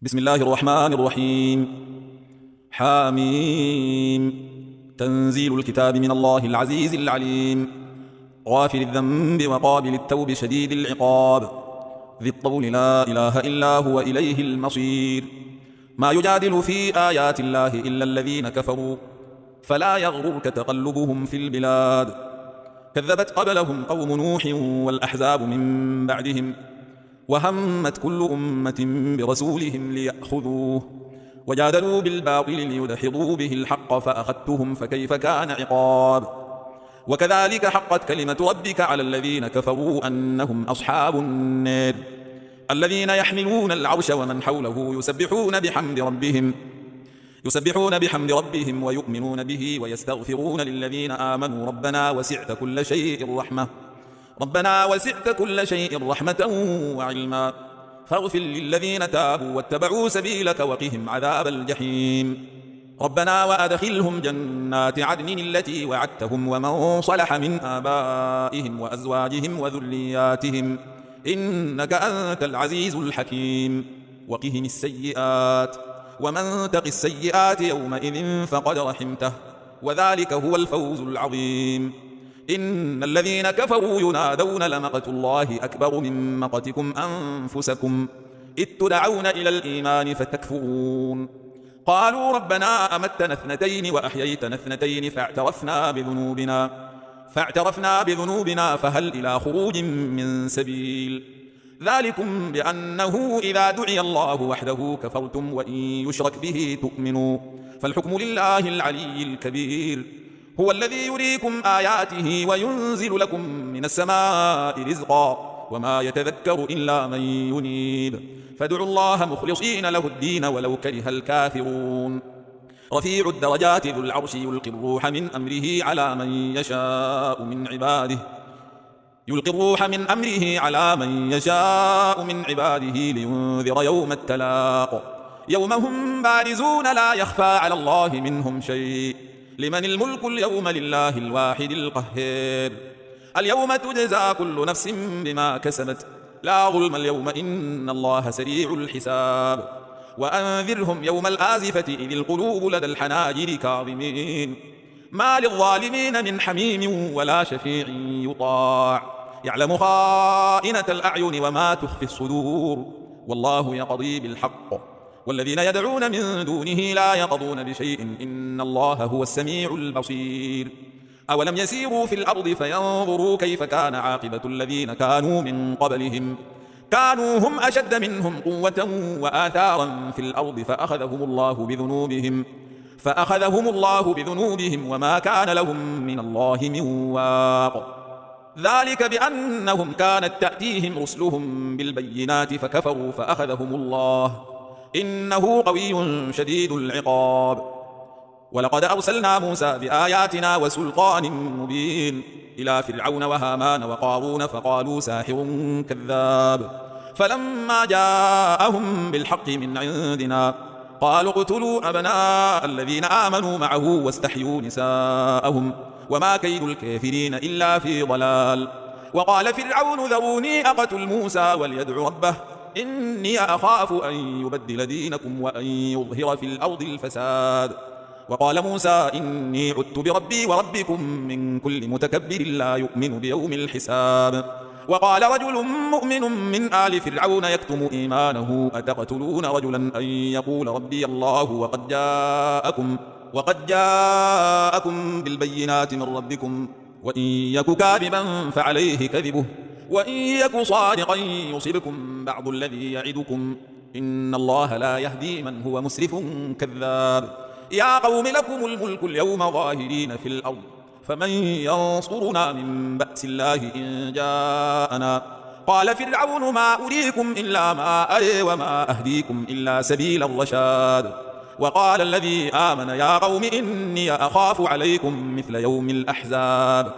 بسم الله الرحمن الرحيم. حاميم. تنزيل الكتاب من الله العزيز العليم، غافر الذنب وقابل التوب شديد العقاب، ذي الطول لا إله إلا هو إليه المصير. ما يجادل في آيات الله إلا الذين كفروا، فلا يغررك تقلبهم في البلاد. كذبت قبلهم قوم نوح والأحزاب من بعدهم، وهمت كل أمة برسولهم ليأخذوه، وجادلوا بالباطل ليدحضوا به الحق فأخذتهم فكيف كان عقاب. وكذلك حقت كلمة ربك على الذين كفروا أنهم أصحاب النار، الذين يحملون العرش ومن حوله يسبحون بحمد ربهم ويؤمنون به ويستغفرون للذين آمنوا ربنا وسعت كل شيء رحمة وعلما، فاغفر للذين تابوا واتبعوا سبيلك وقهم عذاب الجحيم. ربنا وأدخلهم جنات عدن التي وعدتهم ومن صلح من آبائهم وأزواجهم وذرياتهم، إنك أنت العزيز الحكيم. وقهم السيئات، ومن تق السيئات يومئذ فقد رحمته، وذلك هو الفوز العظيم. إن الذين كفروا ينادون لمقت الله أكبر من مقتكم أنفسكم إذ تدعون إلى الإيمان فتكفرون. قالوا ربنا أمتنا اثنتين وأحييتنا اثنتين فاعترفنا بذنوبنا فهل إلى خروج من سبيل. ذلكم بأنه إذا دعي الله وحده كفرتم وإن يشرك به تؤمنوا، فالحكم لله العلي الكبير. هو الذي يريكم آياته وينزل لكم من السماء رزقا، وما يتذكر إلا من ينيب، فادعوا الله مخلصين له الدين ولو كره الكافرون. رفيع الدرجات ذو العرش يلقي الروح من أمره على من يشاء من عباده لينذر يوم التلاق، يوم هم بارزون لا يخفى على الله منهم شيء. لمن الملك اليوم لله الواحد القهار. اليوم تجزى كل نفس بما كسبت، لا ظلم اليوم إن الله سريع الحساب. وأنذرهم يوم الآزفة إذ القلوب لدى الحناجر كاظمين، ما للظالمين من حميم ولا شفيع يطاع، يعلم خائنة الأعين وما تخفي الصدور، والله يقضي بالحق، والذين يدعون من دونه لا يقضون بشيء إن الله هو السميع البصير. أولم يسيروا في الأرض فينظروا كيف كان عاقبة الذين كانوا من قبلهم، كانوا هم أشد منهم قوة وآثارا في الأرض فأخذهم الله بذنوبهم وما كان لهم من الله من واق. ذلك بأنهم كانت تأتيهم رسلهم بالبينات فكفروا فأخذهم الله، إنه قوي شديد العقاب. ولقد أرسلنا موسى بآياتنا وسلطان مبين إلى فرعون وهامان وقارون فقالوا ساحر كذاب، فلما جاءهم بالحق من عندنا قالوا اقتلوا أبناء الذين آمنوا معه واستحيوا نساءهم وما كيد الكافرين إلا في ضلال. وقال فرعون ذروني أقتل موسى وليدع ربه إني أخاف أن يبدل دينكم وأن يظهر في الأرض الفساد. وقال موسى إني عدت بربي وربكم من كل متكبر لا يؤمن بيوم الحساب. وقال رجل مؤمن من آل فرعون يكتم إيمانه أتقتلون رجلا أن يقول ربي الله وقد جاءكم بالبينات من ربكم وإن يك كاذبا فعليه كذبه وإن يك صادقا يصبكم بعض الذي يعدكم إن الله لا يهدي من هو مسرف كذاب. يا قوم لكم الملك اليوم ظاهرين في الأرض فمن ينصرنا من بأس الله إن جاءنا. قال فرعون ما أريكم إلا ما أري وما أهديكم إلا سبيل الرشاد. وقال الذي آمن يا قوم إني أخاف عليكم مثل يوم الأحزاب،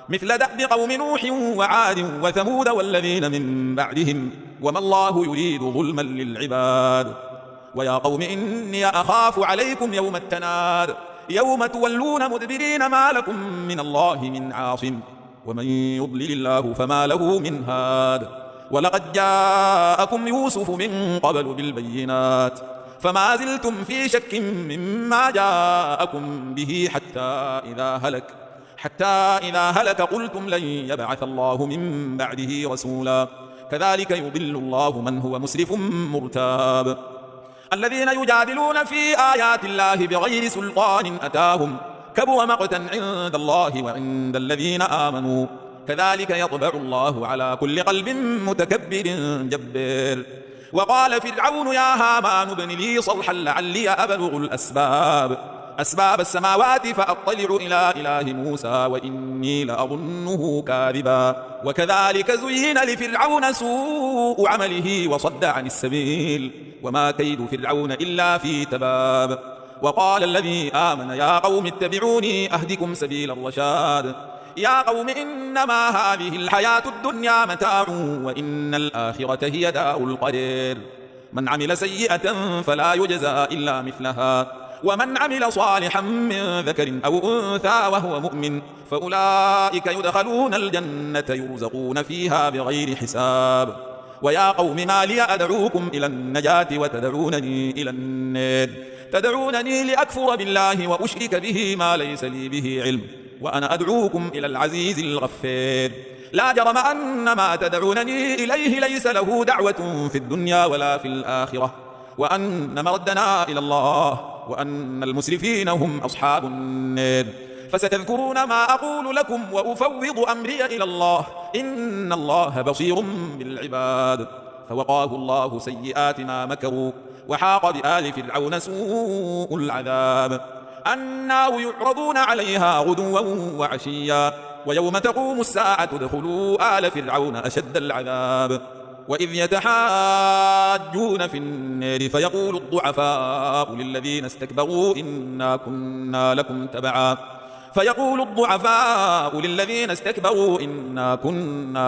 مثل دأب قوم نوح وعاد وثمود والذين من بعدهم وما الله يريد ظلما للعباد. ويا قوم إني أخاف عليكم يوم التناد، يوم تولون مدبرين ما لكم من الله من عاصم ومن يضلل الله فما له من هاد. ولقد جاءكم يوسف من قبل بالبينات فما زلتم في شك مما جاءكم به حتى إذا هلك قلتم لن يبعث الله من بعده رسولا كذلك يضل الله من هو مسرف مرتاب. الذين يجادلون في آيات الله بغير سلطان أتاهم كبر مقتا عند الله وعند الذين آمنوا كذلك يطبع الله على كل قلب متكبر جبار. وقال فرعون يا هامان ابن لي صرحا لعلي أبلغ أسباب السماوات فأطلع إلى إله موسى وإني لأظنه كاذبا. وكذلك زين لفرعون سوء عمله وصد عن السبيل وما كيد فرعون إلا في تباب. وقال الذي آمن يا قوم اتبعوني أهدكم سبيل الرشاد. يا قوم إنما هذه الحياة الدنيا متاع وإن الآخرة هي دار القرار. من عمل سيئة فلا يجزى إلا مثلها ومن عمل صالحا من ذكر أو أنثى وهو مؤمن فأولئك يدخلون الجنة يرزقون فيها بغير حساب. ويا قوم ما لي أدعوكم إلى النجاة وتدعونني إلى النار تدعونني لأكفر بالله وأشرك به ما ليس لي به علم وأنا أدعوكم إلى العزيز الغفار. لا جرم أن ما تدعونني إليه ليس له دعوة في الدنيا ولا في الآخرة وأن مردنا إلى الله وأن المسرفين هم أصحاب النار. فستذكرون ما أقول لكم وأفوض أمري إلى الله إن الله بصير بالعباد. فوقاه الله سيئات ما مكروا وحاق بآل فرعون سوء العذاب. النار يعرضون عليها غدوا وعشيا ويوم تقوم الساعة ادخلوا آل فرعون أشد العذاب. وإذ يتحاجون في النار فيقول الضعفاء للذين استكبروا إنا كنا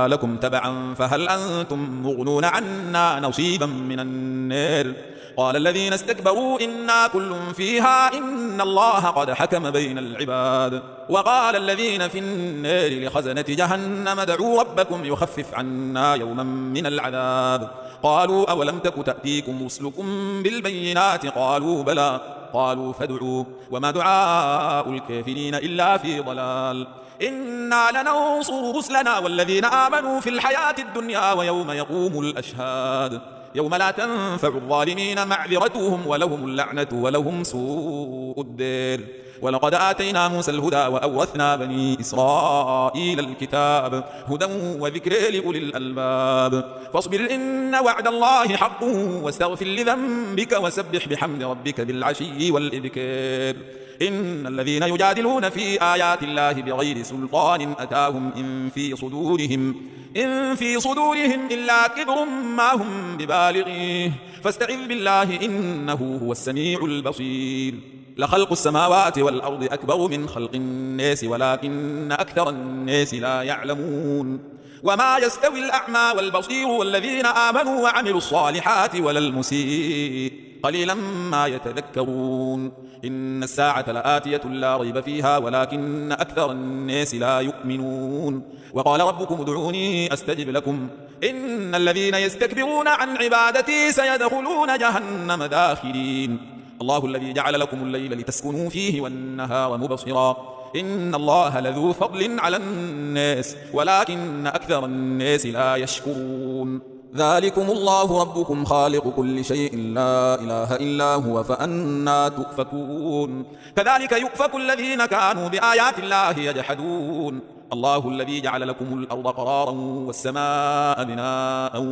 لكم تبعا فهل أنتم مغنون عنا نصيبا من النار قال الذين استكبروا إنا كل فيها إن الله قد حكم بين العباد. وقال الذين في النار لخزنة جهنم ادعوا ربكم يخفف عنا يوما من العذاب قالوا أولم تك تأتيكم رسلكم بالبينات قالوا بلى قالوا فادعوا وما دعاء الكافرين إلا في ضلال. إنا لننصر رسلنا والذين آمنوا في الحياة الدنيا ويوم يقوم الأشهاد يوم لا تنفع الظالمين معذرتهم ولهم اللعنة ولهم سوء الدار. ولقد آتينا موسى الهدى وأورثنا بني إسرائيل الكتاب هدى وذكر لأولي الألباب. فاصبر إن وعد الله حق واستغفر لذنبك وسبح بحمد ربك بالعشي والإبكار. إن الذين يجادلون في آيات الله بغير سلطان أتاهم إن في صدورهم إلا كبر ما هم ببالغيه فاستعذ بالله إنه هو السميع البصير. لخلق السماوات والأرض أكبر من خلق الناس ولكن أكثر الناس لا يعلمون. وما يستوي الأعمى والبصير والذين آمنوا وعملوا الصالحات ولا المسيء قليلا ما يتذكرون. إن الساعة لآتية لا ريب فيها ولكن أكثر الناس لا يؤمنون. وقال ربكم ادعوني أستجب لكم إن الذين يستكبرون عن عبادتي سيدخلون جهنم داخرين. الله الذي جعل لكم الليل لتسكنوا فيه والنهار مبصرا إن الله لذو فضل على الناس ولكن أكثر الناس لا يشكرون. ذلكم الله ربكم خالق كل شيء لا إله إلا هو فأنا تؤفكون. كذلك يؤفك الذين كانوا بآيات الله يجحدون. الله الذي جعل لكم الأرض قرارا والسماء بناء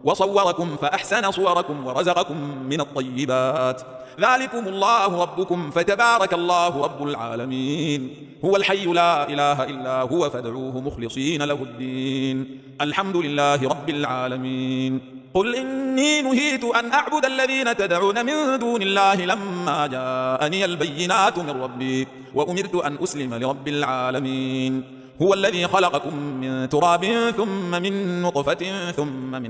وصوركم فأحسن صوركم ورزقكم من الطيبات. ذلكم الله ربكم فتبارك الله رب العالمين. هو الحي لا إله إلا هو فادعوه مخلصين له الدين الحمد لله رب العالمين. قل إني نهيت أن أعبد الذين تدعون من دون الله لما جاءني البينات من ربي وأمرت أن أسلم لرب العالمين. هو الذي خلقكم من تراب ثم من نطفة ثم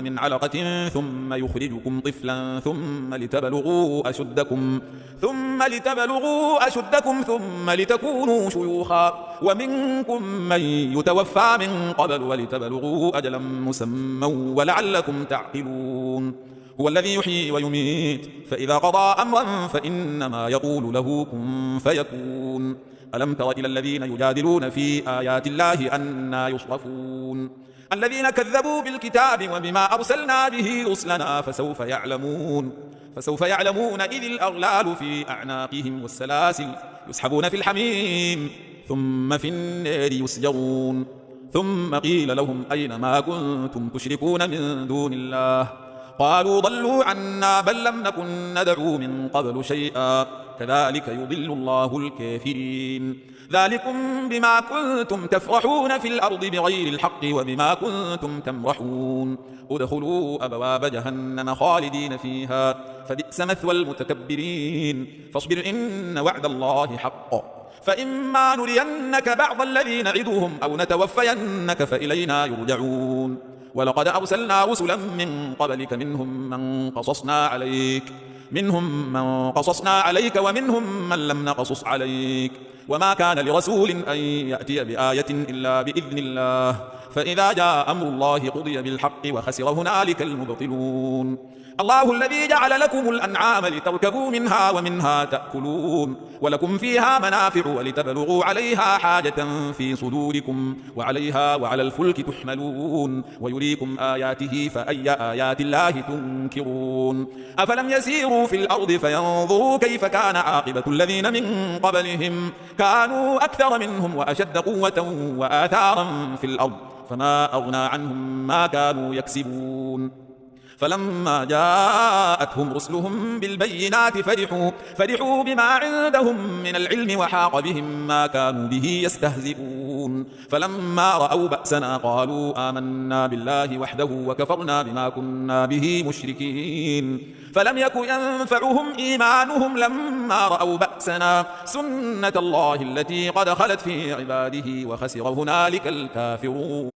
من علقة ثم يخرجكم طفلا ثم لتبلغوا أشدكم ثم ثم لتبلغوا أشدكم ثم لتكونوا شيوخا ومنكم من يتوفى من قبل ولتبلغوا أجلا مسمى ولعلكم تعقلون هو الذي يحيي ويميت فإذا قضى أمرا فإنما يقول له كن فيكون ألم تر إلى الذين يجادلون في آيات الله أنى يصرفون الذين كذبوا بالكتاب وبما أرسلنا به رسلنا فسوف يعلمون إذ الأغلال في أعناقهم والسلاسل يسحبون في الحميم ثم في النار يسجرون ثم قيل لهم أين ما كنتم تشركون من دون الله قالوا ضلوا عنا بل لم نكن ندعو من قبل شيئا كذلك يضل الله الكافرين ذلكم بما كنتم تفرحون في الأرض بغير الحق وبما كنتم تمرحون ادخلوا أبواب جهنم خالدين فيها فبئس مثوى المتكبرين فاصبر إن وعد الله حق فإما نرينك بعض الذي نعدهم أو نتوفينك فإلينا يرجعون ولقد أرسلنا رسلا من قبلك منهم من قصصنا عليك ومنهم من لم نقصص عليك وما كان لرسول أن يأتي بآية إلا بإذن الله فإذا جاء أمر الله قضي بالحق وخسر هنالك المبطلون الله الذي جعل لكم الأنعام لتركبوا منها ومنها تأكلون ولكم فيها منافع ولتبلغوا عليها حاجة في صدوركم وعليها وعلى الفلك تحملون ويريكم آياته فأي آيات الله تنكرون أفلم يسيروا في الأرض فينظروا كيف كان عاقبة الذين من قبلهم كانوا أكثر منهم وأشد قوة وآثارا في الأرض فما أغنى عنهم ما كانوا يكسبون فلما جاءتهم رسلهم بالبينات فرحوا بما عندهم من العلم وحاق بهم ما كانوا به يستهزئون فلما رأوا بأسنا قالوا آمنا بالله وحده وكفرنا بما كنا به مشركين فلم يك ينفعهم إيمانهم لما رأوا بأسنا سنة الله التي قد خلت في عباده وخسر هنالك الكافرون